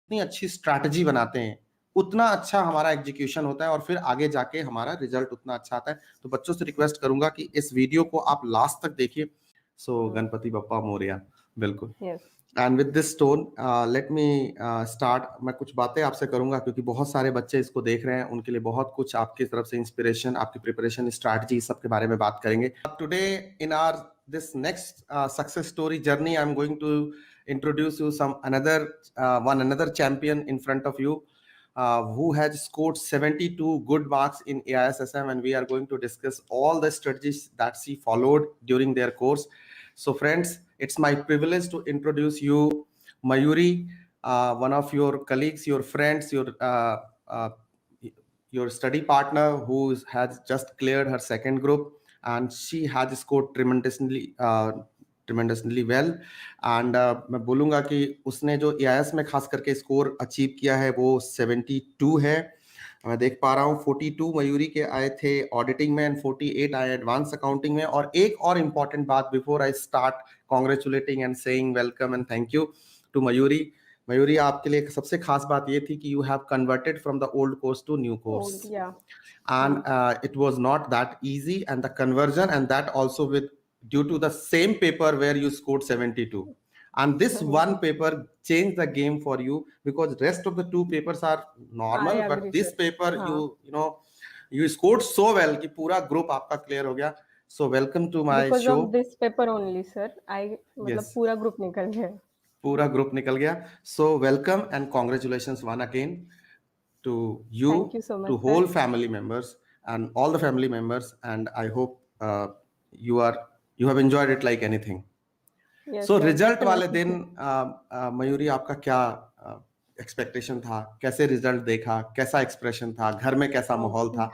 जितनी अच्छी स्ट्रैटेजी बनाते हैं उतना अच्छा हमारा एग्जीक्यूशन होता है और फिर आगे जाके हमारा रिजल्ट उतना अच्छा आता है। तो बच्चों से रिक्वेस्ट करूंगा कि इस वीडियो को आप लास्ट तक देखिए। सो गणपति बप्पा मोरया। बिल्कुल। Yes and with this tone let me start. मैं कुछ बातें आपसे करूंगा क्योंकि बहुत सारे बच्चे इसको देख रहे हैं, उनके लिए बहुत कुछ आपकी तरफ से इंस्पिरेशन, आपकी प्रिपरेशन स्ट्रैटेजी सब के बारे में बात करेंगे today in our this next success story journey. I'm going to introduce you some another champion in front of you who has scored 72 good marks in AISSM, and we are going to discuss all the strategies that she followed during their course. So friends, it's my privilege to introduce you Mayuri, one of your colleagues, your friends, uh, your study partner who has just cleared her second group, and she has scored tremendously well. And मैं बोलूँगा कि उसने जो AIS में खास करके score achieve किया है वो 72 है। मैं देख पा रहा हूँ 42 मयूरी के आए थे ऑडिटिंग में एंड 48 आए एडवांस अकाउंटिंग में। और एक और इम्पॉर्टेंट बात before I start congratulating and saying welcome and thank you to Mayuri. Mayuri, आपके लिए सबसे खास बात ये थी कि you have converted from the old course to new course, and it was not that easy, and the conversion, and that also with due to the same paper where you scored 72, and this one paper changed the game for you because rest of the two papers are normal, but this paper you know you scored so well कि पूरा group आपका clear हो गया। So welcome to my because show. of this paper only sir I मतलब Yes, पूरा group निकल गया। पूरा ग्रुप निकल गया। So welcome and congratulations one again to you, Thank you so much, to whole family members and all the family members, and I hope you have enjoyed it like anything. yes, So sir, result वाले definitely. दिन मयूरी आपका क्या expectation था, कैसे result देखा, कैसा expression था, घर में कैसा माहौल था,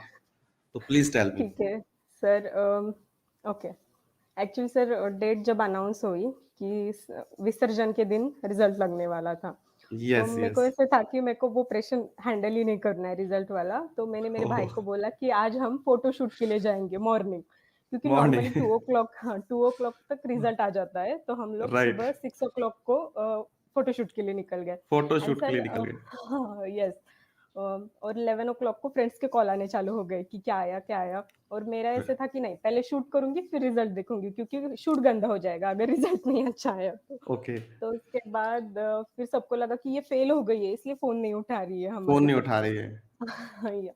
तो प्लीज टेल मी। ठीक है sir. Okay, actually sir date जब अनाउंस हुई कि विसर्जन के दिन रिजल्ट लगने वाला था, तो यस मेरे को यस। ऐसे था कि मेरे को वो प्रेशर हैंडल ही नहीं करना है रिजल्ट वाला। तो मैंने मेरे भाई को बोला कि आज हम फोटो शूट के लिए जाएंगे मॉर्निंग, क्योंकि नॉर्मली मॉर्निंग 2 o'clock, हाँ 2 o'clock तक रिजल्ट आ जाता है। तो हम लोग राइट, सुबह 6 o'clock को फोटो शूट के लिए निकल गए। फोटो एंड शूट के सर लिए निकल गए। हाँ यस, और 11 o'clock को फ्रेंड्स के कॉल आने चालू हो गए कि क्या आया क्या आया। और मेरा ऐसे था कि नहीं, पहले शूट करूंगी फिर रिजल्ट देखूंगी, क्योंकि शूट गंदा हो जाएगा अगर रिजल्ट नहीं अच्छा आया तो। ओके, तो उसके बाद फिर सबको लगा कि ये फेल हो गई है इसलिए फोन नहीं उठा रही है फोन हमारी। नहीं उठा रही है। या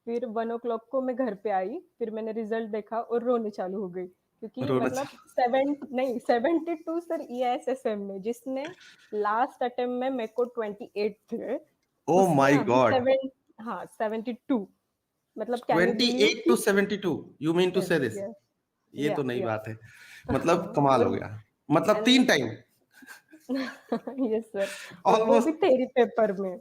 फिर 1 o'clock को मैं घर पे आई, फिर मैंने रिजल्ट देखा और रोने चालू हो गई, क्योंकि रोना मतलब 72 सर EISSM में, जिसमें लास्ट अटेम्प्ट में मेरे को 28 थे, ओ उसमें माय अभी गॉड, 72। मतलब कैन यू बिलीव 28 कि to 72, you mean to yes say this? Yes ये तो नई बात है, मतलब कमाल हो और गया, मतलब एंड 3 टाइम यस सर, और वो भी ऑलमोस्ट। थ्योरी पेपर में, वो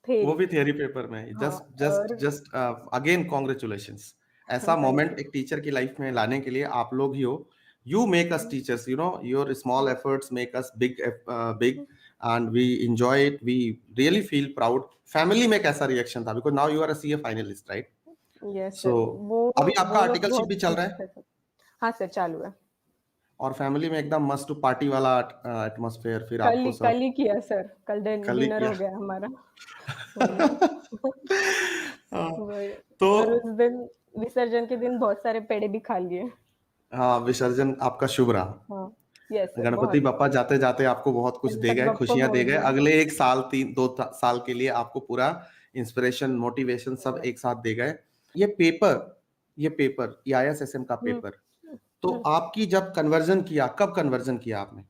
थ्योरी। भी थियरी पेपर में। हाँ जस्ट जस्ट और जस्ट अगेन कॉन्ग्रेचुलेशंस। ऐसा थैंक मोमेंट एक टीचर की लाइफ में लाने के लिए आप लोग ही हो। You make us teachers, you know your small you. Efforts make us big and we enjoy it, we really feel proud. Family में कैसा रिएक्शन था, because now you are a CA finalist right? Yes so sir, अभी आपका वो लोग articleship बहुत भी चल रहा खुश है थे सर। हाँ सर, चालू है। और फैमिली में एकदम मस्त टू पार्टी वाला एटमॉस्फेयर, फिर आपको सब कल ही किया सर, कल कल ही डिनर किया। हो गया हमारा। हम्म। वही। तो और उस दिन विसर्जन के दिन बहुत सारे पेड़े भी खा लिए। हाँ, विसर्जन आपका शुभ रहा। हाँ यस सर, गणपति बहुत। बप्पा जाते जाते आपको बहुत कुछ दे गणपति गए, बप्पा खुशियां दे गए। मोरया। अगले एक साल 3 2 साल के लिए आपको पूरा इंस्पिरेशन, मोटिवेशन सब एक साथ दे गए। ये पेपर EISSM का हम्म पेपर, तो हम्म। आपकी जब कन्वर्जन किया, कब कन्वर्जन किया आपने?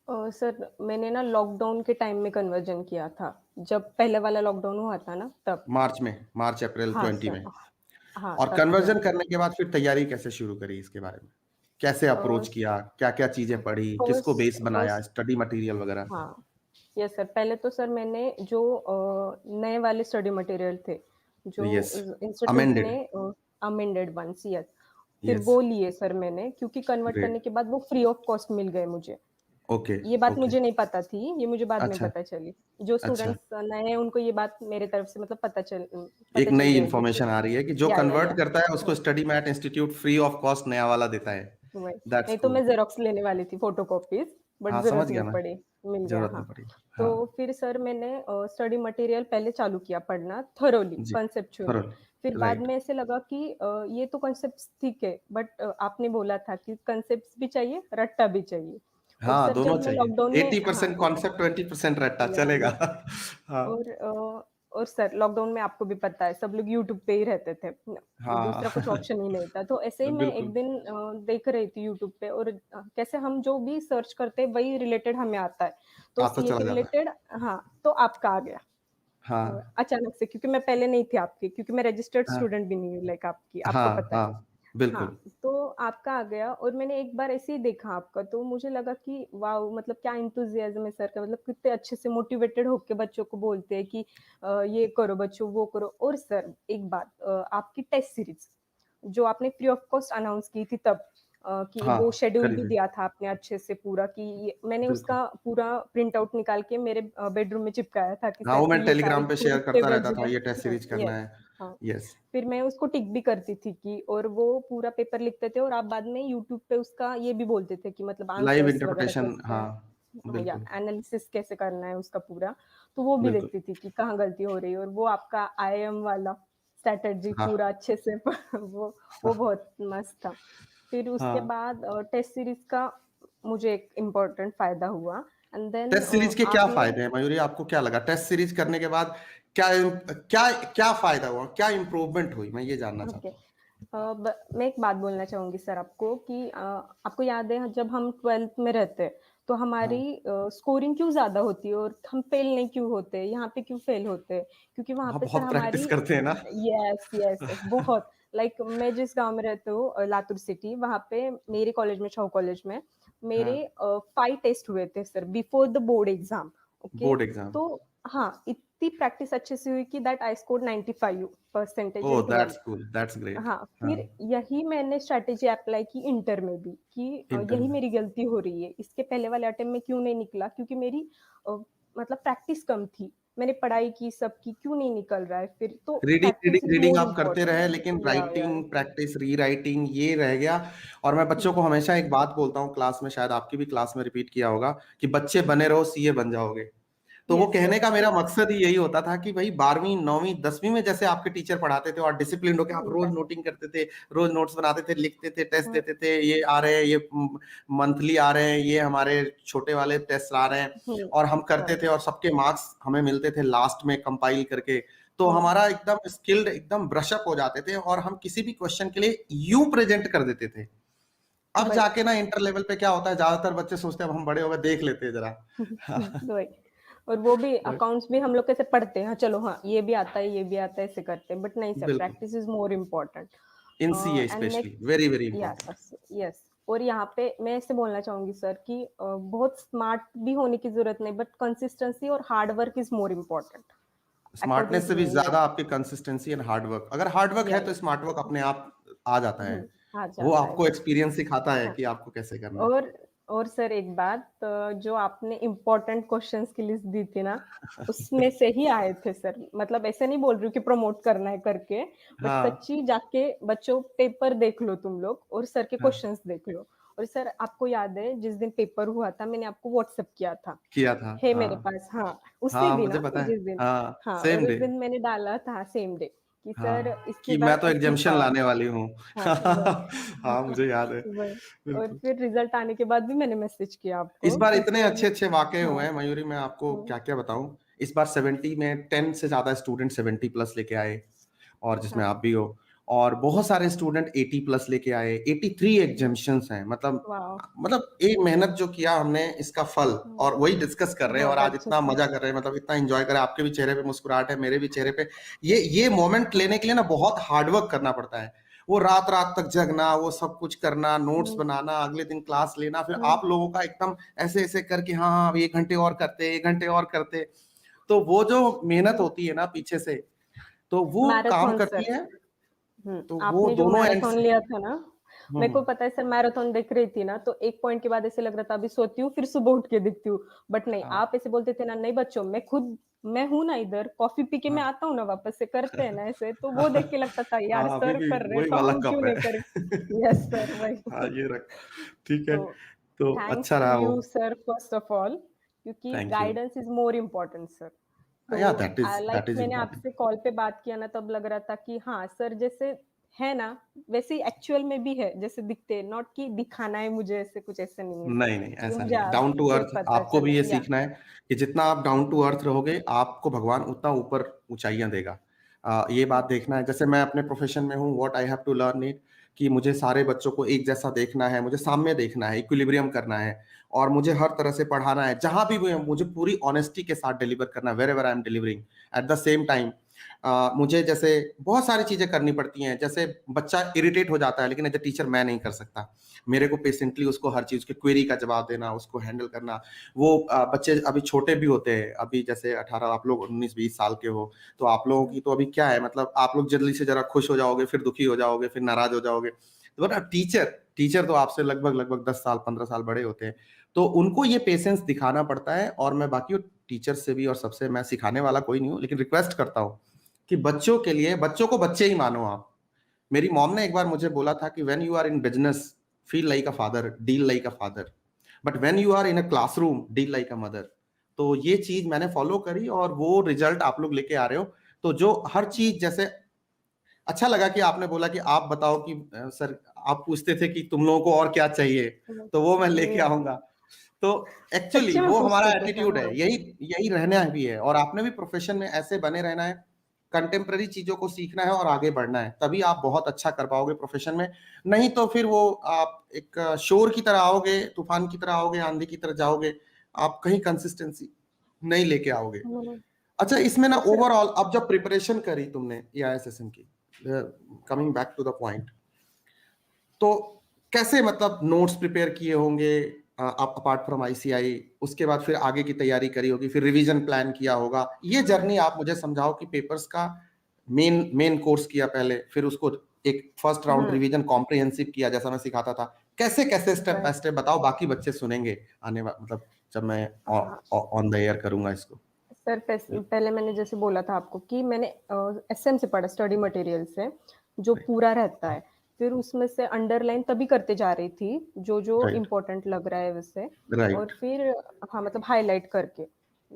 सर मैंने ना लॉकडाउन के टाइम में कन्वर्जन किया था, जब पहले वाला लॉकडाउन हुआ था ना तब। मार्च में, मार्च अप्रैल हाँ 20 सर, में। हाँ और तब किया कन्वर्जन था। करने के बाद फिर तैयारी कैसे शुरू करी, इसके बारे में कैसे अप्रोच किया, क्या क्या चीजें पढ़ी, किसको बेस फर्स्ट बनाया, फर्स्ट स्टडी मटेरियल वगैरह? हाँ यस सर, पहले तो सर मैंने जो नए वाले स्टडी मटेरियल थे, जो यस, इंस्टीट्यूट अमेंडेड। ने अमेंडेड वंस, यस, फिर यस, वो लिए सर मैंने, क्योंकि कन्वर्ट ग्रेट। करने के बाद वो फ्री ऑफ कॉस्ट मिल गए मुझे। ओके ये बात ओके। मुझे नहीं पता थी, ये मुझे बाद में अच्छा पता चली। जो अच्छा, स्टूडेंट्स नए हैं उनको ये बात मेरे तरफ से मतलब एक पता चल नई गई होगी कि इंफॉर्मेशन आ रही है कि जो या कन्वर्ट करता है उसको हाँ, study mat institute free of cost नया वाला देता है। वही। दैट्स नहीं तो कूल। मैं ज़ेरॉक्स लेने वाली थी, फोटोकॉपीज़, बट हाँ, ज़रूरत समझ गया नहीं मैं, पड़ी, मिल गया, ज़रूरत नहीं हाँ। पड़ी। तो हाँ, फिर सर मैंने स्टडी मटेरियल पहले चालू किया पढ़ना थॉरोली, जी, कॉन्सेप्चुअली। थॉरोली, फिर बाद राइट। में ऐसे लगा कि ये तो कॉन्सेप्ट्स ठीक है, बट आपने बोला था कि कॉन्सेप्ट्स भी चाहिए, रट्टा भी चाहिए। और हाँ, सर दोनों जब मैं चाहिए। लॉकडाउन में हाँ, 80% कॉन्सेप्ट, 20% रट्टा या चलेगा। यस। हाँ, और और सर लॉकडाउन में आपको भी पता है सब लोग यूट्यूब पे ही रहते थे। हाँ। दूसरा कुछ ऑप्शन ही नहीं था। तो ऐसे ही मैं एक बिल्कुल, दिन देख रही थी यूट्यूब पे और कैसे हम जो भी सर्च करते हैं वही रिलेटेड हमें आता है। तो आता सीए चला के जाता है। रिलेटेड हाँ, तो आपका आ गया। हाँ, अचानक से क्योंकि मैं पहले नहीं थी आपकी क्योंकि मैं रजिस्टर्ड हाँ, स्टूडेंट भी नहीं हूँ लाइक आपकी, आपको हाँ, पता है। हाँ, हाँ, बिल्कुल। तो आपका आ गया और मैंने एक बार ऐसे ही देखा आपका तो मुझे लगा कि वॉव! मतलब क्या एंथुसियाज़्म है सर का मतलब कितने अच्छे से मोटिवेटेड होके बच्चों को बोलते हैं कि ये करो बच्चों, वो करो और सर एक बात आपकी टेस्ट सीरीज़ जो आपने फ्री ऑफ कॉस्ट अनाउंस की थी तब कि वो हाँ, शेड्यूल करी भी थी, दिया था आपने अच्छे से पूरा कि ये मैंने बिल्कुल। उसका पूरा प्रिंट आउट निकाल के मेरे बेडरूम में चिपकाया था कि हाँ, सर वो मैं की ये सारी टेलीग्राम पे पूरी शेयर करता रहता वजह था, ये टेस्ट सीरीज़ करना यस, है। हाँ। यस, फिर मैं उसको टिक भी करती थी कि और वो पूरा पेपर लिखते थे और आप बाद में यूट्यूब पे उसका ये भी बोलते थे कि मतलब लाइव आंसर्स वगैरह इंटरप्रिटेशन कैसे हैं हाँ, या बिल्कुल, एनालिसिस कैसे करना है उसका पूरा, तो वो भी बिल्कुल। देखती थी कि कहाँ गलती हो रही है और वो आपका आईएम वाला स्ट्रैटेजी हाँ, पूरा अच्छे से वो वो बहुत मस्त था। फिर उसके हाँ। बाद टेस्ट सीरीज़ का मुझे एक इम्पोर्टेंट फ़ायदा हुआ एंड देन टेस्ट सीरीज़ के क्या आपने फ़ायदे हैं? मयूरी आपको क्या लगा? टेस्ट सीरीज़ करने के बाद क्या क्या क्या फ़ायदा हुआ? क्या इम्प्रूवमेंट हुई? मैं ये जानना ओके। चाहता हूँ। मैं एक बात बोलना चाहूँगी सर आपको कि आपको याद है जब हम 12th में रहते तो हमारी हाँ, स्कोरिंग क्यों ज़्यादा होती है और हम फेल नहीं क्यों होते? यहाँ पे क्यों फेल होते हैं? क्योंकि वहाँ वहाँ पे सर बहुत प्रैक्टिस हमारी करते हैं ना? यस, यस, यस बहुत लाइक मैं जिस गाँव में रहती हूँ लातूर सिटी वहाँ पे मेरे कॉलेज में छाऊ कॉलेज में हाँ, मेरे 5 टेस्ट हुए थे sir before the board exam okay. Board exam. तो हाँ, इतनी प्रैक्टिस अच्छे से हुई कि that I scored 95 percentage oh! In 12th। That's cool, that's great. हाँ, हाँ, फिर यही मैंने स्ट्रैटेजी अप्लाई की इंटर में भी कि इंटर यही में। मेरी गलती हो रही है। इसके पहले वाले अटेम्प्ट में क्यों नहीं निकला? क्योंकि मेरी अ, मतलब प्रैक्टिस कम थी। मैंने पढ़ाई की, सब की, क्यों नहीं निकल रहा है फिर? तो reading, practice reading, is reading more आप करते इम्पोर्टेंट। रहे लेकिन या राइटिंग, प्रैक्टिस, रीराइटिंग ये रह गया और मैं बच्चों हुँ, को हमेशा एक बात बोलता हूँ क्लास में, शायद आपकी भी क्लास में रिपीट किया होगा कि बच्चे बने रहो, सीए बन जाओगे। तो वो यस, कहने यस, का मेरा यस, मकसद ही यही होता था कि भई 12वीं, 9वीं, 10वीं में जैसे आपके टीचर पढ़ाते थे और डिसिप्लिन्ड होके आप रोज़ एग्ज़ैक्टली। नोटिंग करते थे, रोज़ नोट्स बनाते थे, लिखते थे, टेस्ट हुँ, देते थे, ये आ रहे हैं, ये मंथली आ रहे हैं, ये हमारे छोटे वाले टेस्ट आ रहे हैं हुँ, और हम करते हाँ, थे और सबके मार्क्स हमें मिलते थे लास्ट में कंपाइल करके। तो हुँ, हमारा एकदम स्किल्ड एकदम ब्रश अप हो जाते थे और हम किसी भी क्वेश्चन के लिए यूँ प्रेज़ेंट कर देते थे। अब वही। जाके ना इंटर लेवल पे क्या होता है, ज़्यादातर बच्चे सोचते हैं अब हम बड़े हो गए, देख लेते हैं ज़रा। वही और वो भी वही, अकाउंट्स भी हम लोग कैसे पढ़ते हैं, हाँ, चलो हाँ, ये भी आता है, ये भी आता है, ऐसे करते हैं। बट नहीं सर, बिल्कुल। Practice is more important. In CA and specially next very very yes, important. Yes, yes और यहाँ पे मैं ऐसे बोलना चाहूँगी सर कि बहुत स्मार्ट भी होने की ज़रूरत नहीं, बट कंसिस्टेंसी और hard work is more important according smartness से टू भी मी ज्यादा लाइक आपकी कंसिस्टेंसी एंड हार्ड वर्क, अगर हार्ड वर्क या है तो स्मार्ट वर्क अपने आप आ जाता है। हुँ, आ वो जाता है आपको यस। एक्सपीरियंस सिखाता है हाँ। कि आपको कैसे करना है। और और सर एक बात जो आपने इम्पोर्टेंट क्वेश्चंस की लिस्ट दी थी ना, उसमें से ही आए थे सर। मतलब ऐसे नहीं बोल रही हूँ कि प्रमोट करना है करके, बट हाँ, सच्ची जाके बच्चों पेपर देख लो तुम लोग और सर के हाँ, क्वेश्चंस देख लो। और सर आपको याद है जिस दिन पेपर हुआ था मैंने आपको व्हाट्सएप किया था, किया था। है मेरे हाँ, पास हाँ, उसी हाँ, दिन मुझे हाँ, पता है। जिस दिन हाँ, हाँ, और सेम उस डे। दिन मैंने डाला था सेम डे कि सर हाँ, इतनी कि बार मैं तो एग्ज़ाम एग्ज़म्पशन लाने वाली हूँ। हाँ, वही। हाँ, मुझे याद है। वही और बिल्कुल। फिर रिज़ल्ट आने के बाद भी मैंने मैसेज किया इस आपको बार कि इतने सर अच्छे-अच्छे वाक़ये हाँ, हुए हैं मयूरी, मैं आपको हुँ, क्या-क्या बताऊँ। इस बार 70 में 10 से ज़्यादा स्टूडेंट 70 प्लस लेके आए और जिसमें हाँ, आप भी हो और बहुत सारे स्टूडेंट 80 प्लस लेके आए, 83 हुँ, एग्ज़म्पशंस हैं। मतलब वाओ! एक मेहनत जो किया हमने इसका फल हुँ, और वही डिस्कस कर रहे हैं और बहुत आज अच्छे इतना से मज़ा कर रहे हैं, मतलब इतना एन्जॉय कर रहे हैं। आपके भी चेहरे पे मुस्कुराहट है, मेरे भी चेहरे पे। ये मोमेंट लेने के लिए ना बहुत हार्ड वर्क करना पड़ता है। वो रात-रात तक जगना, वो सब कुछ करना, नोट्स हुँ, बनाना, अगले दिन क्लास लेना, फिर हुँ, आप लोगों का एकदम ऐसे-ऐसे करके हाँ, हाँ, अब 1 घंटे और करते, 1 घंटे और करते। तो वो जो मेहनत हुँ, होती है ना पीछे से, तो वो काम मैराथन करती सर है। तो वो आपने जो दोनों एंड मैराथन से लिया था ना, हुँ, मेरे को हुँ। पता है सर मैराथन देख रही थी ना, तो एक पॉइंट के बाद ऐसे लग रहा था अभी सोती हूँ, फिर सुबह उठ के दिखती हूँ। बट नहीं, हाँ, आप ऐसे बोलते थे ना, नहीं बच्चों मैं हूँ ना इधर, कॉफ़ी पी के मैं हाँ। आता हूँ ना वापस से, करते हैं ना ऐसे, तो वो देख के लगता था यार हाँ, अभी सर भी कर रहे हैं, वही तो वाला हम क्यों कप है। नहीं करें? यस सर, हाँ, वही। ये रख ठीक है। तो तो थैंक्स अच्छा टू रहा वो। You sir first of all, क्योंकि thank you. Guidance is more important sir. तो या लाइक दैट इज़ मैंने इम्पोर्टेंट। आपसे कॉल पे बात किया ना, तब लग रहा था कि हाँ, सर जैसे है ना, वैसे ही एक्चुअल में भी है, जैसे दिखते हैं, नॉट कि दिखाना है मुझे, ऐसे कुछ ऐसे नहीं है सर। नहीं, नहीं, ये ऐसा मुझे नहीं है। डाउन टू आपसे अर्थ पता आपको भी चला ये या सीखना है कि जितना आप डाउन टू अर्थ रहोगे, आपको भगवान उतना ऊपर ऊँचाइयाँ देगा। ये बात देखना है। जैसे मैं अपने प्रोफ़ेशन में हूँ, what I have to learn it कि मुझे सारे बच्चों को एक जैसा देखना है, मुझे साम्य देखना है, इक्विलिब्रियम करना है और मुझे हर तरह से पढ़ाना है। जहाँ भी मैं मुझे पूरी ऑनेस्टी के साथ डिलीवर करना है, wherever I am delivering. At the same time मुझे जैसे बहुत सारी चीज़ें करनी पड़ती हैं। जैसे बच्चा इरिटेट हो जाता है, लेकिन एज़ अ टीचर मैं नहीं कर सकता। मेरे को पेशेंटली उसको हर चीज़ की क्वेरी का जवाब देना, उसको हैंडल करना। वो बच्चे अभी छोटे भी होते हैं, अभी जैसे 18 आप लोग 19-20 साल के हो, तो आप लोगों की तो अभी क्या है मतलब आप लोग जल्दी से ज़रा खुश हो जाओगे, फिर दुखी हो जाओगे, फिर नाराज़ हो जाओगे। तो ना टीचर टीचर तो आपसे लगभग 10 साल, 15 साल बड़े होते हैं। तो उनको ये पेशेंस दिखाना पड़ता है और मैं बाकी टीचर से भी और सबसे मैं सिखाने वाला कोई नहीं हूँ, लेकिन रिक्वेस्ट करता हूँ कि बच्चों के लिए बच्चों को बच्चे ही मानो आप। मेरी मॉम ने एक बार मुझे बोला था कि when you are in business feel like a father, deal like a father, but when you are in a classroom deal like a mother. तो ये चीज़ मैंने फॉलो करी और वो रिजल्ट आप लोग लेके आ रहे हो। तो जो हर चीज़ जैसे अच्छा लगा कि आपने बोला कि आप बताओ कि सर आप पूछते थे कि तुम लोगों को और क्या चाहिए? तो वो मैं लेके ये आऊँगा। तो एक्चुअली सच्ची में वो हमारा पूछते थे। एटीट्यूड है, हाँ, यही यही रहना भी है और आपने भी प्रोफ़ेशन में ऐसे बने रहना है, कंटेम्परेरी चीज़ों को सीखना है और आगे बढ़ना है, तभी आप बहुत अच्छा कर पाओगे प्रोफ़ेशन में। नहीं तो फिर वो आप एक शोर की तरह आओगे, तूफ़ान की तरह आओगे, आँधी की तरह जाओगे, आप कहीं कंसिस्टेंसी नहीं लेके आओगे। हाँ। अच्छा इसमें ना और सर ओवरऑल अब जब प्रिपरेशन करी तुमने एआईएसएसएम की, coming back to the point, तो कैसे मतलब नोट्स प्रिपेयर किए होंगे आप अपार्ट फ्रॉम आईसीआई, उसके बाद फिर आगे की तैयारी करी होगी, फिर रिवीजन प्लान किया होगा। ये जर्नी आप मुझे समझाओ कि पेपर्स का मेन मेन कोर्स किया पहले, फिर उसको एक फर्स्ट राउंड हुँ, रिवीजन कॉम्प्रिहेंसिव किया जैसा मैं सिखाता था। कैसे-कैसे स्टेप बाय राइट। स्टेप बताओ बाकी बच्चे सुनेंगे मतलब जब मैं हाँ, ऑन द एयर करूँगा इसको। सर पहले मैंने जैसे बोला था आपको कि मैंने एसएम से पढ़ा, स्टडी मटेरियल से, जो राइट, पूरा रहता है। फिर उसमें से अंडरलाइन तभी करते जा रही थी, जो-जो राइट, इम्पोर्टेंट लग रहा है वैसे, और राइट, फिर हाँ, मतलब हाइलाइट करके।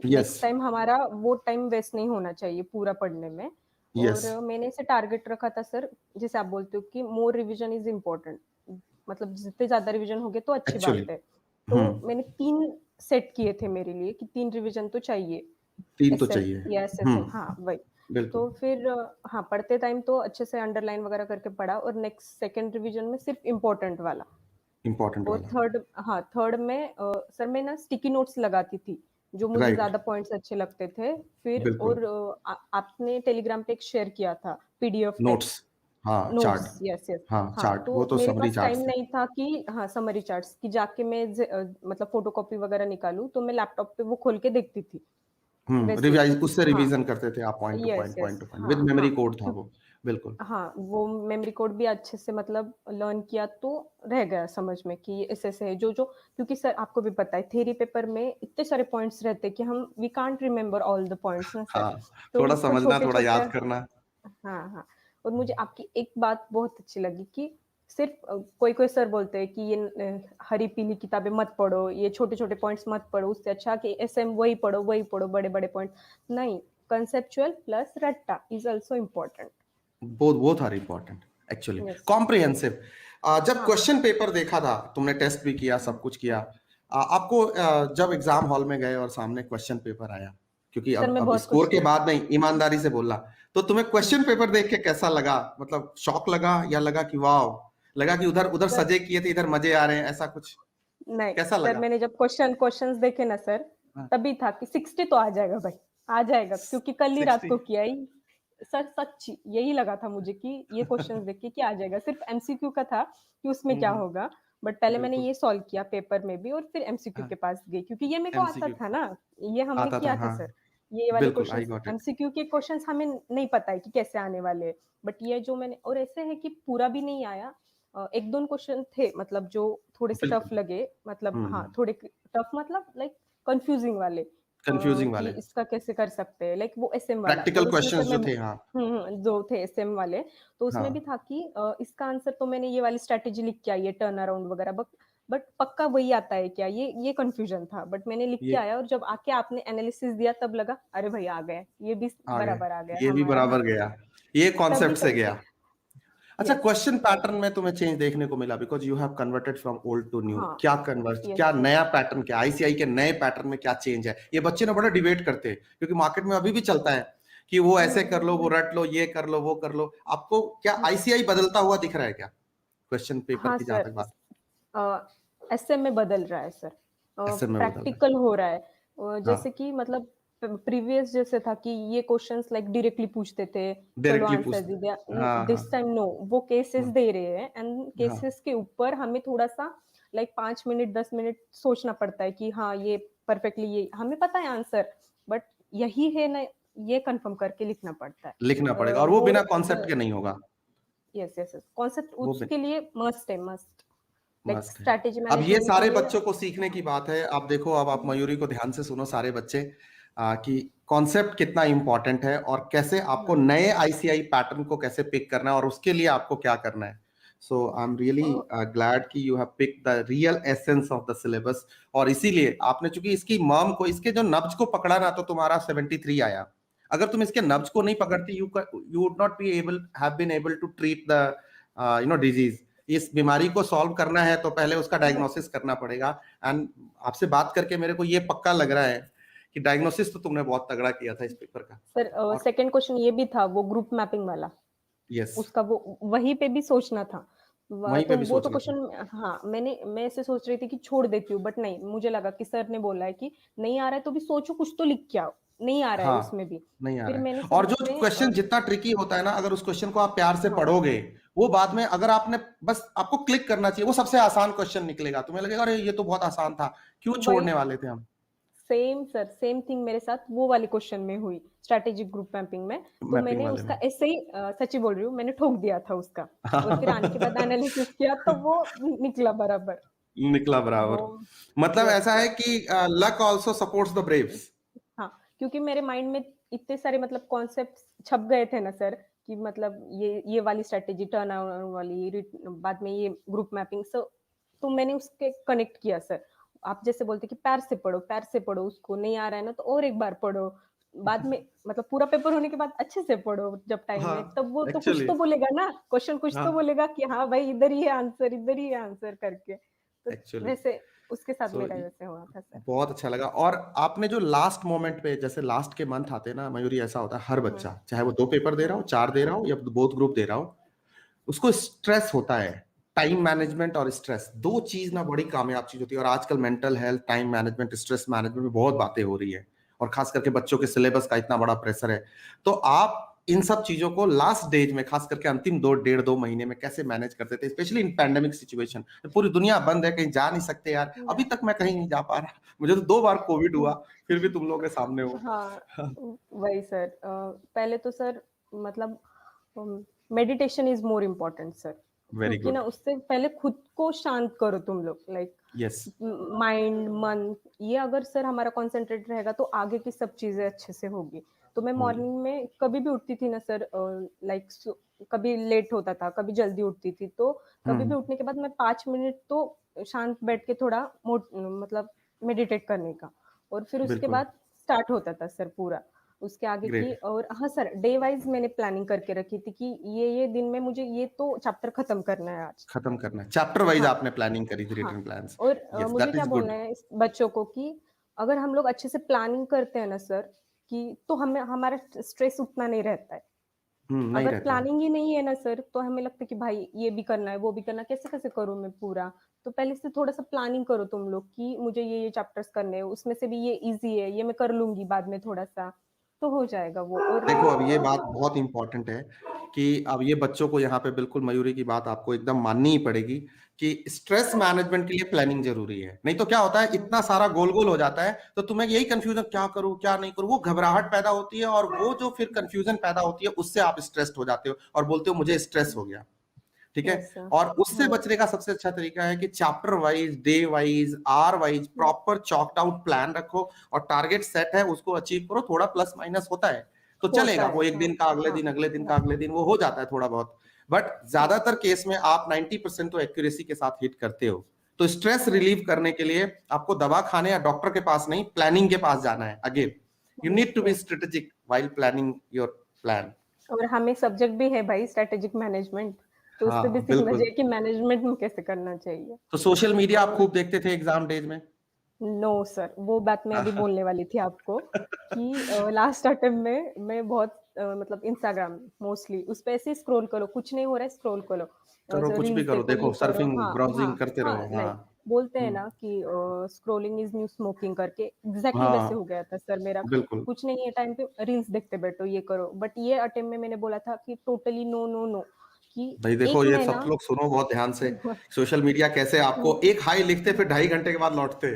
यस, नेक्स्ट टाइम हमारा वो टाइम वेस्ट नहीं होना चाहिए पूरा पढ़ने में। और यस, मैंने ऐसे टारगेट रखा था सर, जैसे आप बोलते हो कि मोर रिवीजन इज़ इम्पोर्टेंट। मतलब जितने ज़्यादा रिवीजन होगे तो अच्छी एक्चुअली, बात है। हुँ, तो मैंने 3 सेट किए थे मेरे लिए कि 3 रिवीजन तो चाहिए। 3 तो एसएम चाहिए। या हुँ, एसएसएम, हाँ, वही। बिल्कुल, तो फिर हाँ, पढ़ते टाइम तो अच्छे से अंडरलाइन वगैरह करके पढ़ा, और नेक्स्ट सेकंड रिवीजन में सिर्फ़ इम्पोर्टेंट वाला। इम्पोर्टेंट और वाला, थर्ड में सर मैं ना स्टिकी नोट्स लगाती थी, जो मुझे राइट, ज़्यादा पॉइंट्स अच्छे लगते थे। फिर बिल्कुल, और आपने टेलीग्राम पे एक शेयर किया था पीडीएफ टाइप नोट्स, हाँ, चार्ट, नोट्स, यस, यस। हाँ, हाँ, चार्ट, वो तो तो मेरे समरी पास टाइम चार्ट्स थे। नहीं था कि हाँ, समरी चार्ट्स कि जाके मैं मतलब फ़ोटोकॉपी वगैरह निकालूँ, तो मैं लैपटॉप पे वो खोल के देखती थी, वैसे। रिवाइज़ उससे हाँ, रिवीज़न करते थे आप yes, point yes. Two point with हाँ, मेमोरी हाँ। कोड था क्यों वो, बिल्कुल, हाँ, वो मेमोरी कोड भी अच्छे से मतलब लर्न किया, तो रह गया समझ में कि ये ऐसे-ऐसे है, जो-जो, क्योंकि सर आपको भी पता है थ्योरी पेपर में इतने सारे पॉइंट्स रहते हैं कि हम we can't remember all the points ना सर। हाँ, तो थोड़ा उसको समझना, थोड़ा छोटे-छोटे, याद करना, हाँ, हाँ। और मुझे आपकी एक बात बहुत अच्छी लगी कि सिर्फ़ कोई-कोई सर बोलते हैं कि ये हरी-पीली किताबें मत पढ़ो, ये छोटे-छोटे पॉइंट्स मत पढ़ो, उससे अच्छा कि एसएम वही पढ़ो, बड़े-बड़े पॉइंट। नहीं, कांसेप्चुअल प्लस रट्टा is also important. Both both are important actually. Yes. Comprehensive जब हाँ। क्वेश्चन पेपर देखा था, तुमने टेस्ट भी किया, हुँ, सब कुछ किया, हुँ। आपको जब एग्ज़ाम हॉल में गए और सामने क्वेश्चन पेपर आया, क्योंकि सर मैं अब बहुत स्कोर खुश के थी। बाद नहीं, ईमानदारी से बोलना, तो तुम्हें हुँ। क्वेश्चन पेपर देख के कैसा लगा? मतलब शॉक लगा या लगा कि वॉव! लगा कि उधर उधर सर सजे किए थे, इधर मज़े आ रहे हैं, ऐसा कुछ? नहीं, कैसा सर लगा? मैंने जब क्वेश्चन्स देखे ना सर, हाँ, तभी था कि 60 तो आ जाएगा भाई, आ जाएगा, क्योंकि कल ही रात 60 को किया ही। सर सच्ची यही लगा था मुझे कि ये क्वेश्चन्स देख के कि आ जाएगा। सिर्फ़ एमसीक्यू का था कि उसमें हुँ, क्या हुँ, होगा, बट पहले मैंने बिल्कुल, ये सॉल्व किया पेपर में भी, और फिर एमसीक्यू हाँ, के पास गई, क्योंकि ये मेरे को आता एमसीक्यू था ना, ये हमने आता था, किया था हाँ, सर। ये वाले बिल्कुल, आई क्वेश्चन्स गॉट इट। एमसीक्यू के क्वेश्चन्स हमें नहीं पता है कि कैसे आने वाले हैं, बट ये जो मैंने, और ऐसे है कि पूरा भी नहीं आया। 1-2 क्वेश्चन थे मतलब जो थोड़े से टफ बिल्कुल, लगे, मतलब हुँ, हाँ, थोड़े टफ मतलब लाइक कन्फ्यूज़िंग वाले, कन्फ्यूज़िंग कि वाले, इसका कैसे कर सकते हैं, लाइक वो एसएम वाला, प्रैक्टिकल और उसमें सर क्वेश्चंस मैं जो थे, हाँ, जो थे एसएम वाले, तो उसमें भी हाँ, था कि इसका आंसर तो मैंने ये वाली स्ट्रैटेजी लिख के आई है, टर्न अराउंड वगैरह, बट बट पक्का वही आता है क्या? ये कन्फ्यूज़न था। बट मैंने लिख के ये आया और जब आके आपने एनालिसिस दिया तब लगा अरे भाई आ गए, ये भी आ गए, बराबर आ गया ये भी हमारा। बराबर गया, ये तभी कॉन्सेप्ट से समझे। गया। अच्छा, यस। क्वेश्चन पैटर्न में तुम्हें चेंज देखने को मिला because you have converted from old to new. हाँ। क्या कन्वर्ट, यस, क्या यस। नया पैटर्न, क्या आईसीआई के नए पैटर्न में क्या चेंज है? ये बच्चे ना बड़ा डिबेट करते हैं क्योंकि मार्केट में अभी भी चलता है कि वो हुँ, ऐसे कर लो, हुँ, वो रट लो, ये कर लो, वो कर लो। आपको क्या हुँ। आईसीआई बदलता हुआ दिख रहा है क्या? क्वेश्चन पेपर हाँ की जहां सर, तक बात, एसएम में बदल रहा है सर। ऐसे में बदल रहा है। प्रैक्टिकल हो रहा है। जैसे हाँ, कि मतलब प्रीवियस जैसे था कि ये क्वेश्चंस लाइक डायरेक्टली पूछते थे, चलो डायरेक्टली आंसर दे पूछते दिया। हैं। हाँ, हाँ, दिस टाइम नो, वो केसेस हाँ, दे रहे हैं एंड हाँ। केसेस के ऊपर हमें थोड़ा-सा लाइक 5 मिनट 10 मिनट सोचना पड़ता है कि हाँ, ये परफेक्टली ये हमें पता है आंसर, बट यही है ना, ये कन्फर्म करके लिखना पड़ता है। लिखना पड़ेगा और वो वो बिना कॉन्सेप्ट के नहीं होगा। Yes, yes, yes. कॉन्सेप्ट वो उसके लिए मस्ट है, मस्ट। लाइक मस्त है। स्ट्रैटेजी अब ये मैनेजमेंट के सारे लिए। बच्चों को सीखने की बात है। आप देखो, अब आप हुँ, मयूरी को ध्यान से सुनो सारे बच्चे, कि कॉन्सेप्ट कितना इंपॉर्टेंट है और कैसे आपको हुँ। नए आईसीआई पैटर्न को कैसे पिक करना है और उसके लिए आपको क्या करना है। So I am really uh, glad कि you have pick the real essence of the syllabus. और इसीलिए आपने, चूंकि इसकी मर्म को, इसके जो नब्ज को पकड़ा ना, तो तुम्हारा 73 आया। अगर तुम इसके नब्ज को नहीं पकड़ती, you would not be able have been able to treat the disease. इस बीमारी को सॉल्व करना है तो पहले उसका हुँ, डायग्नोसिस करना पड़ेगा। एंड आपसे बात करके मेरे को ये पक्का लग रहा है कि डायग्नोसिस तो तुमने बहुत तगड़ा किया था इस पेपर का। सर और सेकंड क्वेश्चन ये भी था वो ग्रुप मैपिंग वाला, यस, उसका वो वहीं पे भी सोचना था। व वहीं पे तो भी वो तो सोचना था। क्वेश्चन हाँ, मैं ऐसे सोच रही थी कि छोड़ देती हूँ, बट नहीं, मुझे लगा कि सर ने बोला है कि नहीं आ रहा है तो भी सोचो, कुछ तो लिख के आओ, नहीं आ रहा है हाँ, उसमें भी। नहीं आ फिर रहा है। मैंने और सब जो में क्वेश्चन जितना ट्रिकी होता है ना, अगर उस क्वेश्चन को आप प्यार से हाँ, पढ़ोगे, वो बाद में अगर आपने बस, आपको क्लिक करना चाहिए, वो सबसे आसान क्वेश्चन निकलेगा, तुम्हें लगेगा अरे ये तो बहुत आसान था, क्यों वही छोड़ने वाले थे हम। सेम सर, सेम थिंग मेरे साथ वो वाले क्वेश्चन में हुई, स्ट्रैटेजिक ग्रुप मैपिंग में। तो मैपिंग मैंने वाले उसका में ऐसे ही सच्ची बोल रही हूँ, मैंने ठोक दिया था उसका और फिर आने के बाद एनालिसिस किया तो वो निकला बराबर। निकला वो बराबर। मतलब यस ऐसा है सर। कि luck also supports the Braves. हाँ, क्योंकि मेरे माइंड में इतने सारे मतलब कॉन्सेप्ट्स छप गए थे ना सर कि मतलब ये वाली स्ट्रैटेजी टर्न अराउंड वाली बाद में ये ग्रुप मैपिंग तो मैंने उसके कनेक्ट किया सर। आप जैसे बोलते कि पैर से पढ़ो उसको नहीं आ रहा है ना तो और एक बार पढ़ो। बाद में मतलब पूरा पेपर होने के बाद अच्छे से पढ़ो जब टाइम हाँ, में तब वो तो कुछ एक्चुअली, तो बोलेगा ना, क्वेश्चन कुछ तो हाँ, बोलेगा कि हाँ भाई इधर ही है आंसर करके। तो एक्चुअली। वैसे उसके साथ सो मेरा वैसे हुआ था सर। बहुत अच्छा लगा। और आपने जो लास्ट मोमेंट पे, जैसे लास्ट के मंथ आते हैं ना मयूरी, ऐसा होता है हर हुँ, बच्चा, चाहे वो 2 पेपर दे रहा हुँ, हो, 4 दे रहा हो या बोथ ग्रुप दे रहा हो, उसको स्ट्रेस होता है। टाइम हुँ, मैनेजमेंट और स्ट्रेस, 2 चीज ना बड़ी कामयाब चीज होती है। और आजकल mental health, time management, stress management में बहुत बातें हो रही है, और खास करके बच्चों के सिलेबस का इतना बड़ा प्रेशर है। तो आप इन सब चीजों को लास्ट डेज में, खास करके अंतिम 2 डेढ़ 2 महीने में कैसे मैनेज करते थे, स्पेशली इन पैंडेमिक सिचुएशन? पूरी दुनिया बंद है, कहीं जा नहीं सकते यार। हुँ, अभी तक मैं कहीं नहीं जा पा रहा, मुझे तो 2 बार कोविड हुआ, हुँ। फिर भी तुम लोगों के सामने हो। हाँ, वही सर पहले तो सर मतलब meditation is more important sir, very क्योंकि ना गुड। उससे पहले खुद को शांत करो तुम लोग लाइक यस। माइंड, मन, ये अगर सर हमारा कॉन्संट्रेट रहेगा तो आगे की सब चीज़ें अच्छे से होगी। तो मैं होगी। मॉर्निंग में कभी भी उठती थी ना सर लाइक कभी लेट होता था, कभी जल्दी उठती थी, तो कभी भी हम्म। उठने के बाद मैं 5 मिनट तो शांत बैठ के थोड़ा मतलब मेडिटेट करने का और फिर उसके बिल्कुल। बाद स्टार्ट होता था सर पूरा। उसके आगे की ग्रेट। और हाँ सर, डे वाइज़ मैंने प्लानिंग करके रखी थी कि ये दिन में मुझे ये तो चैप्टर खत्म करना है आज। खत्म करना है, चैप्टर वाइज हाँ। आपने प्लानिंग करी थी, हाँ, रिटन प्लान्स। और यस, मुझे दैट क्या इज बोलना गुड। है इस बच्चों को कि अगर हम लोग अच्छे से प्लानिंग करते हैं ना सर कि तो हमें हमारा स्ट्रेस उतना नहीं रहता है। नहीं अगर रहता है। प्लानिंग ही नहीं है ना सर, तो हमें लगता है कि भाई ये भी करना है, वो भी करना है, कैसे-कैसे करूँ मैं पूरा? तो पहले से थोड़ा-सा प्लानिंग करो तुम लोग कि मुझे ये चैप्टर्स करने हैं, उसमें से भी ये ईज़ी है, ये मैं कर लूँगी बाद में थोड़ा-सा, तो हो जाएगा वो और देखो, अब ये बात बहुत इंपॉर्टेंट है कि अब ये बच्चों को यहाँ पे बिल्कुल मयूरी की बात आपको एकदम माननी ही पड़ेगी कि स्ट्रेस मैनेजमेंट के लिए प्लानिंग जरूरी है। नहीं तो क्या होता है, हुँ, इतना सारा गोल गोल हो जाता है तो तुम्हें यही कंफ्यूजन, क्या करूं क्या नहीं करूं, वो घबराहट पैदा होती है, और वो जो फिर कंफ्यूजन पैदा होती है उससे आप स्ट्रेस्ड हो जाते हो और बोलते हो मुझे स्ट्रेस हुँ, हो गया। ठीक है। Yes sir. और उससे हुँ, बचने का सबसे अच्छा तरीका है कि chapter wise, day wise, hour wise हुँ, प्रॉपर चॉक्ड आउट प्लान रखो, और टारगेट सेट है उसको अचीव करो। थोड़ा प्लस माइनस होता है तो होता चलेगा, है। वो एक हाँ, दिन का, अगले हाँ, दिन, अगले दिन का, हाँ, अगले दिन, वो हो जाता है थोड़ा बहुत। बट हाँ, ज्यादातर केस में आप 90% तो एक्यूरेसी के साथ हिट करते हो। तो स्ट्रेस रिलीव करने के लिए आपको दवा खाने या डॉक्टर के पास नहीं, प्लानिंग के पास जाना है। Again you need to be yes. Strategic while planning your plan. और हमें सब्जेक्ट भी है भाई स्ट्रैटेजिक मैनेजमेंट, तो उससे भी हाँ, सीखना बिल्कुल। चाहिए कि मैनेजमेंट में कैसे करना चाहिए। तो सोशल मीडिया आप और खूब देखते थे एग्जाम डेज में? नो सर, वो बात मैं अभी बोलने वाली थी आपको कि लास्ट अटेम्प्ट में मैं बहुत मतलब इंस्टाग्राम मोस्टली उस पे ऐसे ही स्क्रॉल करो, कुछ नहीं हो रहा है स्क्रॉल करो। करो, कुछ भी रील्स करो, देखो, ये देखो करो सर्फिंग, हाँ, ब्राउजिंग हाँ, करते रहो। हाँ, हाँ। नहीं, बोलते हैं हुँ। ना कि स्क्रॉलिंग इज़ न्यू स्मोकिंग करके एग्ज़ैक्टली वैसे हाँ, हो गया था सर मेरा। बिल्कुल। कुछ नहीं है टाइम पे रील्स देखते बैठो, ये करो। बट ये अटेम्प्ट में मैंने बोला था कि टोटली नो, नो, नो कि भाई देखो 1 ये सब महीना लोग सुनो बहुत ध्यान से। सोशल मीडिया कैसे आपको एक हाई लिखते फिर 2.5 घंटे के बाद लौटते,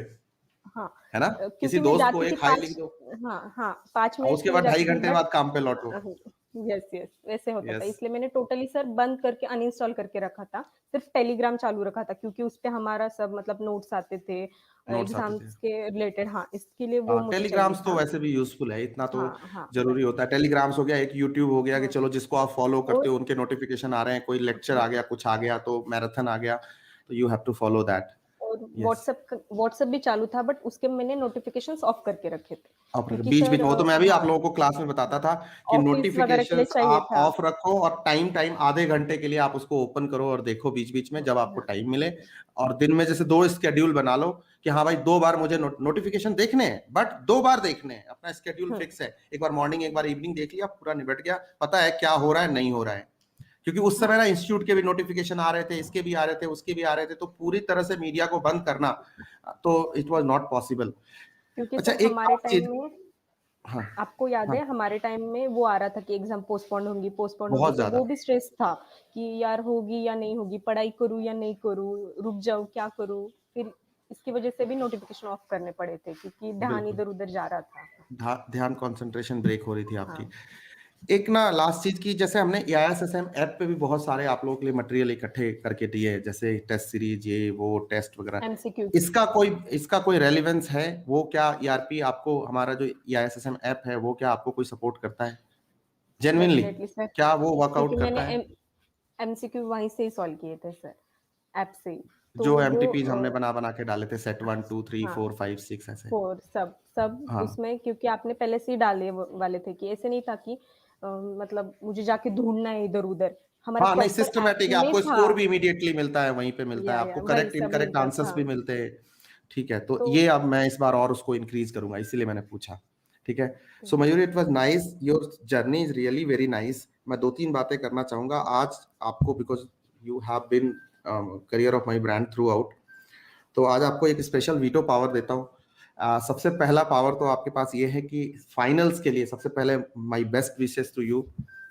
हाँ, है ना? किसी क्योंकि मैं दोस्त को जाती थी एक हाई लिख 5 दो हाँ, हाँ, 5 और मिनट उसके के लिए बाद ढाई जाती थी घंटे बट बाद काम पे लौटो। यस, यस, वैसे होता था। यस, इसलिए मैंने टोटली सर बंद करके अनइंस्टॉल करके रखा था। सिर्फ़ टेलीग्राम चालू रखा था क्योंकि उसपे हमारा सब मतलब नोट्स आते थे नोट्स आते थे। एग्ज़ाम्स के रिलेटेड हाँ, इसके लिए वो हाँ, मुझे चाहिए टेलीग्राम्स तो था। वैसे भी यूज़फुल है, इतना तो हाँ, हाँ, ज़रूरी वही। होता है। टेलीग्राम्स हो गया, एक यूट्यूब हो गया कि हाँ, चलो जिसको आप फ़ॉलो करते और हो उनके नोटिफ़िकेशन आ रहे हैं, कोई लेक्चर आ गया, कुछ आ गया तो मैराथन आ गया, तो you have to follow that. और यस। व्हाट्सएप भी चालू था बट उसके मैंने नोटिफ़िकेशंस ऑफ करके रखे थे। ऑफ रखो क्योंकि बीच-बीच सर में, वो तो मैं भी आप हाँ, लोगों को क्लास में बताता था कि ऑफ़िस वगैरह के लिए नोटिफ़िकेशंस चाहिए आप था। ऑफ रखो और टाइम-टाइम आधे घंटे के लिए आप उसको ओपन करो और देखो बीच-बीच में जब आपको हाँ, टाइम मिले। और दिन में जैसे 2 शेड्यूल बना लो कि हाँ भाई 2 बार मुझे नोटिफ़िकेशन देखने हैं, बट 2 बार देखने हैं, अपना शेड्यूल हुँ, फिक्स है। एक बार मॉर्निंग, एक बार इवनिंग देख लिया, पूरा निपट गया, पता है क्या हो रहा है, नहीं हो रहा है। क्योंकि उस समय हाँ। ना इंस्टीट्यूट के भी नोटिफ़िकेशन आ रहे थे, इसके भी आ रहे थे, उसके भी आ रहे थे, तो पूरी तरह से मीडिया को बंद करना तो इट वाज़ नॉट पॉसिबल। क्योंकि अच्छा सर एक हमारे और टाइम चीज़। में हाँ, आपको याद हाँ, है हमारे टाइम में वो आ रहा था कि एग्ज़ाम पोस्टपोन्ड होगी बहुत तो ज़्यादा। वो भी स्ट्रेस था कि यार होगी या नहीं होगी, पढ़ाई करूँ या नहीं करूँ, रुक जाऊँ, क्या करूँ? फिर इसकी वज़ह से भी नोटिफ़िकेशन ऑफ करने पड़े थे क्योंकि ध्यान बिल्कुल। इधर-उधर जा रहा था। ध्यान कंसंट्रेशन ब्रेक हो रही थी आपकी। हाँ, एक ना लास्ट चीज़ की, जैसे हमने एआईएसएसएम ऐप पे भी बहुत सारे आप लोगों के लिए मटेरियल इकट्ठे करके दिए हैं, जैसे टेस्ट सीरीज़ ये वो टेस्ट वगैरह। एमसीक्यूज़ इसका कोई रेलेवेंस है? वो क्या ईआरपी आपको, हमारा जो एआईएसएसएम ऐप है, वो क्या आपको कोई सपोर्ट करता है? जेनुइनली डेफ़िनेटली सर क्या वो क्योंकि वर्कआउट मैंने करता है? एमसीक्यू वहीं से ही सॉल्व किए थे सर, ऐप से ही। तो जो वो एमटीपीज़ हमने बना-बना के डाले थे, सेट 1, 2, 3, हाँ। 4, 5, 6 ऐसे। 4 सब सब हाँ। उसमें क्योंकि आपने पहले से ही डाले वाले थे कि ऐसे नहीं था कि मतलब मुझे जाके ढूँढना है इधर-उधर। हमारा हाँ, नहीं प्रॉपर ऐप सिस्टमैटिक है, में आपको था। स्कोर भी इमीडिएटली मिलता है, वहीं पे मिलता है, या आपको वही करेक्ट सब इनकरेक्ट मिलता आंसर्स था। भी मिलते हैं। ठीक है, तो तो ये अब मैं इस बार और उसको इंक्रीज़ करूँगा, इसीलिए मैंने पूछा। ठीक है? So hmm, Mayuri, it was nice, your journey is really very nice. मैं 2-3 बातें करना चाहूँगा आज आपको, because you have been career of my brand throughout. तो आज आपको एक स्पेशल वीटो पावर देता हूँ। सबसे पहला पावर तो आपके पास ये है कि फाइनल्स के लिए सबसे पहले my best wishes to you.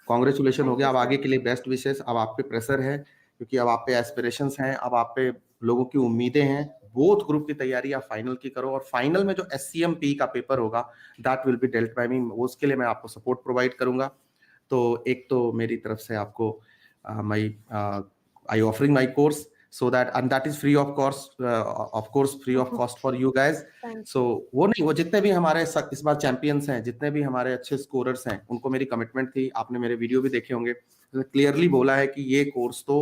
Congratulation हो थैंक गया, यू अब सर। आगे के लिए बेस्ट विशेस। अब आप पे प्रेशर है क्योंकि अब आप पे एस्पिरेशंस हैं, अब आप पे लोगों की उम्मीदें हैं। बोथ ग्रुप की तैयारी आप फाइनल की करो और फाइनल में जो एससीएमपी का पेपर होगा that will be dealt by me, उसके लिए मैं आपको सपोर्ट प्रोवाइड करूंगा। तो एक तो मेरी तरफ से आपको my I offering my course so that, and that is free of course free of cost for you guys. Thank So you. वो नहीं, वो जितने भी हमारे इस बार चैंपियंस हैं, जितने भी हमारे अच्छे स्कोरर्स हैं, उनको मेरी कमिटमेंट थी, आपने मेरे वीडियो भी देखे होंगे, क्लियरली बोला है कि ये कोर्स तो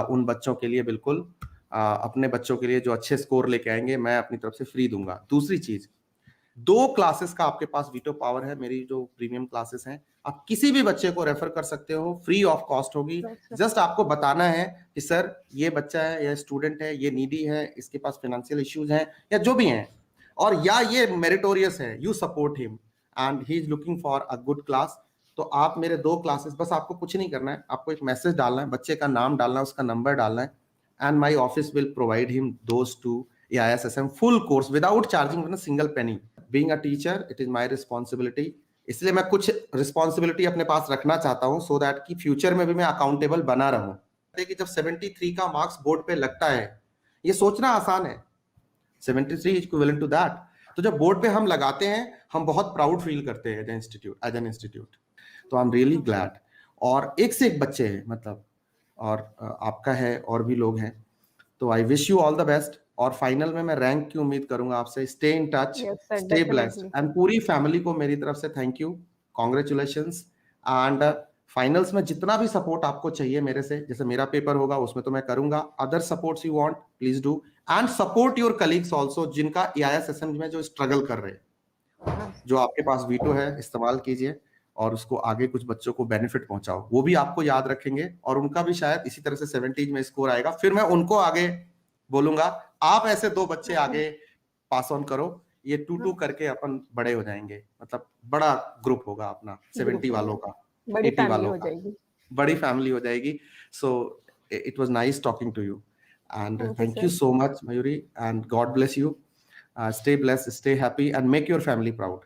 उन बच्चों के लिए बिल्कुल अपने बच्चों के लिए जो अच्छे स्कोर लेके आएंगे, मैं अपनी तरफ से फ्री दूंगा। दूसरी चीज, 2 क्लासेस का आपके पास वीटो पावर है, मेरी जो प्रीमियम क्लासेस हैं, आप किसी भी बच्चे को रेफर कर सकते हो, फ्री ऑफ कॉस्ट होगी। अच्छा, जस्ट आपको बताना है कि सर ये बच्चा है, ये स्टूडेंट है, ये नीडी है, इसके पास फाइनेंशियल इश्यूज हैं या जो भी हैं, और या ये मेरिटोरियस है, you support him and he is looking for a good class. तो आप मेरे 2 क्लासेस, बस आपको कुछ नहीं करना है, आपको एक मैसेज डालना है, बच्चे का नाम डालना है, उसका नंबर डालना है, and my office will provide him those two AISSM full course without charging a single penny. Being a teacher, it is my responsibility. इसलिए मैं कुछ रिस्पॉन्सिबिलिटी अपने पास रखना चाहता हूं सो दैट कि फ्यूचर में भी मैं अकाउंटेबल बना रहूं। कि जब 73 का मार्क्स बोर्ड पे लगता है, ये सोचना आसान है, 73 इज इक्विवेलेंट टू दैट। तो जब बोर्ड पे हम लगाते हैं, हम बहुत प्राउड फील करते हैं एज एन इंस्टीट्यूट। तो I am really okay, glad. और एक से एक बच्चे हैं, मतलब, और आपका है और भी लोग हैं, तो I wish you all the best. और फाइनल में मैं रैंक की उम्मीद करूंगा आपसे। Stay in touch, yes sir stay blessed, definitely. And पूरी फैमिली को मेरी तरफ से thank you, congratulations, and finals में जितना भी सपोर्ट आपको चाहिए मेरे से, जैसे मेरा पेपर होगा उसमें तो मैं करूंगा, other supports you want please do, and support your colleagues also जिनका एआईएस असेंबली में जो स्ट्रगल कर रहे हैं। हाँ, जो आपके पास वीटो है इस्तेमाल कीजिए और उसको आगे कुछ बच्चों को बेनिफिट पहुंचाओ, वो भी आपको याद रखेंगे और उनका भी शायद इसी तरह से 70 में स्कोर आएगा, फिर मैं उनको आगे बोलूंगा आप ऐसे 2 बच्चे आगे पास ऑन करो, ये 2-2 करके अपन बड़े हो जाएंगे, मतलब बड़ा ग्रुप होगा अपना ग्रुप 70 हो वालों जाएगा, का, बड़ी 80 फैमिली वालों हो का, जाएगी। बड़ी फैमिली हो जाएगी। So it was nice talking to you and thank you thank you sir. So much Mayuri and God bless you, stay blessed, stay happy and make your family proud.